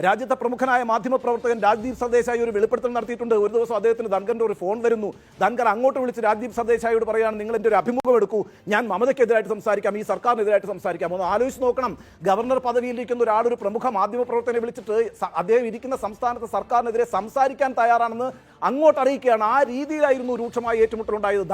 രാജ്യത്തെ പ്രമുഖനായ മാധ്യമപ്രവർത്തകൻ രാജ്ദീപ് സർദേശായി ഒരു വെളിപ്പെടുത്തൽ നടത്തിയിട്ടുണ്ട്. ഒരു ദിവസം അദ്ദേഹത്തിന് ധൻഖറിന്റെ ഒരു ഫോൺ വരുന്നു. ധൻഖർ അങ്ങോട്ട് വിളിച്ച് രാജ്ദീപ് സർദേശായിയോട് പറയാണ്, നിങ്ങൾ എൻ്റെ ഒരു അഭിമുഖം എടുക്കൂ, ഞാൻ മമതയ്ക്കെതിരായിട്ട് സംസാരിക്കാം, ഈ സർക്കാരിനെതിരായിട്ട് സംസാരിക്കാം. ഒന്ന് ആലോചിച്ച് നോക്കണം, ഗവർണർ പദവിയിലിരിക്കുന്ന ഒരാൾ ഒരു പ്രമുഖ മാധ്യമപ്രവർത്തകനെ വിളിച്ചിട്ട് അദ്ദേഹം ഇരിക്കുന്ന സംസ്ഥാനത്തെ സർക്കാരിനെതിരെ സംസാരിക്കാൻ തയ്യാറാണെന്ന് അങ്ങോട്ട് അറിയിക്കുകയാണ്. ആ രീതിയിലായിരുന്നു രൂക്ഷമായ ഏറ്റുമുട്ടലുണ്ടായത്.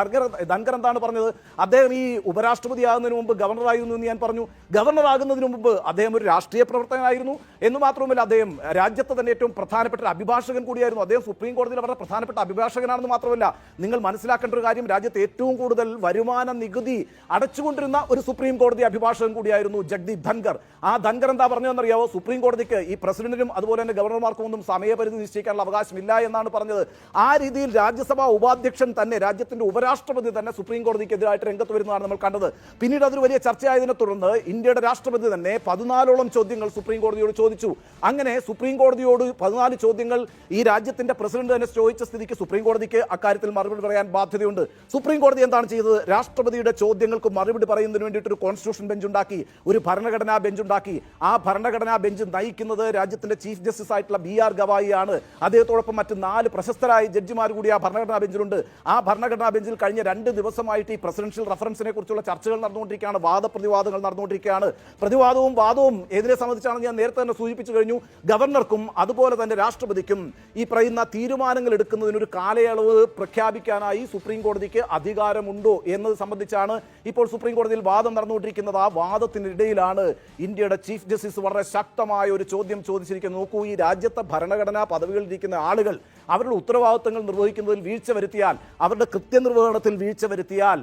ധൻഖർ എന്താണ് പറഞ്ഞത്? അദ്ദേഹം ഈ ഉപരാഷ്ട്രപതിയാകുന്നതിന് മുമ്പ് ഗവർണറായിരുന്നു എന്ന് ഞാൻ പറഞ്ഞു. ഗവർണറാകുന്നതിന് മുമ്പ് അദ്ദേഹം ഒരു രാഷ്ട്രീയ പ്രവർത്തകനായിരുന്നു എന്ന് മാത്രമല്ല, അദ്ദേഹം രാജ്യത്തെ തന്നെ ഏറ്റവും പ്രധാനപ്പെട്ട അഭിഭാഷകൻ കൂടിയായിരുന്നു. അദ്ദേഹം സുപ്രീം കോടതിയിൽ വളരെ പ്രധാനപ്പെട്ട അഭിഭാഷകനാണെന്ന് മാത്രമല്ല, നിങ്ങൾ മനസ്സിലാക്കേണ്ട ഒരു കാര്യം, രാജ്യത്ത് ഏറ്റവും കൂടുതൽ വരുമാന നികുതി അടച്ചുകൊണ്ടിരുന്ന ഒരു സുപ്രീം കോടതി അഭിഭാഷകൻ കൂടിയായിരുന്നു ജഗ്ദീപ് ധൻഖർ. ആ ധൻഖർ എന്താ പറഞ്ഞതെന്നറിയാവോ? സുപ്രീം കോടതിക്ക് ഈ പ്രസിഡന്റിനും അതുപോലെ തന്നെ ഗവർണർമാർക്കും ഒന്നും സമയപരിധി നിശ്ചയിക്കാനുള്ള അവകാശമില്ല എന്നാണ് പറഞ്ഞത്. ആ രീതിയിൽ രാജ്യസഭാ ഉപാധ്യക്ഷൻ തന്നെ, രാജ്യത്തിന്റെ ഉപരാഷ്ട്രപതി തന്നെ സുപ്രീം കോടതിക്കെതിരായിട്ട് രംഗത്ത് വരുന്നതാണ് നമ്മൾ കണ്ടത്. പിന്നീട് അതൊരു വലിയ ചർച്ചയായതിനെ തുടർന്ന് ഇന്ത്യയുടെ രാഷ്ട്രപതി തന്നെ 14ഓളം ചോദ്യങ്ങൾ സുപ്രീം കോടതിയോട് ചോദിച്ചു. അങ്ങനെ സുപ്രീം കോടതിയോട് 14 ചോദ്യങ്ങൾ ഈ രാജ്യത്തിന്റെ പ്രസിഡന്റ് തന്നെ ചോദിച്ച സ്ഥിതിക്ക് സുപ്രീം കോടതിക്ക് അക്കാര്യത്തിൽ മറുപടി പറയാൻ ബാധ്യതയുണ്ട്. സുപ്രീം കോടതി എന്താണ് ചെയ്തത്? രാഷ്ട്രപതിയുടെ ചോദ്യങ്ങൾക്ക് മറുപടി പറയുന്നതിന് വേണ്ടിയിട്ട് ഒരു കോൺസ്റ്റിറ്റ്യൂഷൻ ബെഞ്ച് ഉണ്ടാക്കി, ഒരു ഭരണഘടനാ ബെഞ്ച് ഉണ്ടാക്കി. ആ ഭരണഘടനാ ബെഞ്ച് നയിക്കുന്നത് രാജ്യത്തിന്റെ ചീഫ് ജസ്റ്റിസ് ആയിട്ടുള്ള BR ഗവായിയാണ്. അദ്ദേഹത്തോടൊപ്പം മറ്റ് 4 പ്രശസ്തരായ ജഡ്ജിമാർ കൂടി ആ ഭരണഘടനാ ബെഞ്ചിലുണ്ട്. ആ ഭരണഘടനാ ബെഞ്ചിൽ കഴിഞ്ഞ 2 ദിവസമായിട്ട് ഈ പ്രസിഡൻഷ്യൽ റഫറൻസിനെ കുറിച്ചുള്ള ചർച്ചകൾ നടന്നുകൊണ്ടിരിക്കുകയാണ്, വാദപ്രതിവാദങ്ങൾ നടന്നുകൊണ്ടിരിക്കുകയാണ്. പ്രതിവാദവും വാദവും ഏതിനെ സംബന്ധിച്ചാണെന്ന് ഞാൻ നേരത്തെ തന്നെ സൂചിപ്പിച്ചു കഴിഞ്ഞു. ഗവർണർക്കും അതുപോലെ തന്നെ രാഷ്ട്രപതിക്കും ഈ പറയുന്ന തീരുമാനങ്ങൾ എടുക്കുന്നതിനൊരു കാലയളവ് പ്രഖ്യാപിക്കാനായി സുപ്രീം കോടതിക്ക് അധികാരമുണ്ടോ എന്നത് സംബന്ധിച്ചാണ് ഇപ്പോൾ സുപ്രീം കോടതിയിൽ വാദം നടന്നുകൊണ്ടിരിക്കുന്നത്. ആ വാദത്തിനിടയിലാണ് ഇന്ത്യയുടെ ചീഫ് ജസ്റ്റിസ് വളരെ ശക്തമായ ഒരു ചോദ്യം ചോദിച്ചിരിക്കുന്നത്. നോക്കൂ, ഈ രാജ്യത്തെ ഭരണഘടനാ പദവികളിൽ ഇരിക്കുന്ന ആളുകൾ അവരുടെ ഉത്തരവാദിത്തങ്ങൾ നിർവഹിക്കുന്നതിൽ വീഴ്ച വരുത്തിയാൽ, അവരുടെ കൃത്യനിർവഹണത്തിൽ വീഴ്ച വരുത്തിയാൽ,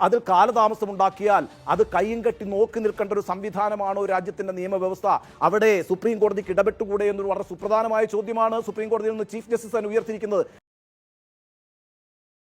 അതിൽ കാലതാമസം ഉണ്ടാക്കിയാൽ അത് കയ്യും കെട്ടി നോക്കി നിൽക്കേണ്ട ഒരു സംവിധാനമാണോ രാജ്യത്തിന്റെ നിയമവ്യവസ്ഥ? അവിടെ സുപ്രീം കോടതിക്ക് ഇടപെട്ടുകൂടെ എന്നൊരു വളരെ സുപ്രധാനമായ ചോദ്യമാണ് സുപ്രീം കോടതിയിൽ നിന്ന് ചീഫ് ജസ്റ്റിസ് തന്നെ ഉയർത്തിയിരിക്കുന്നത്.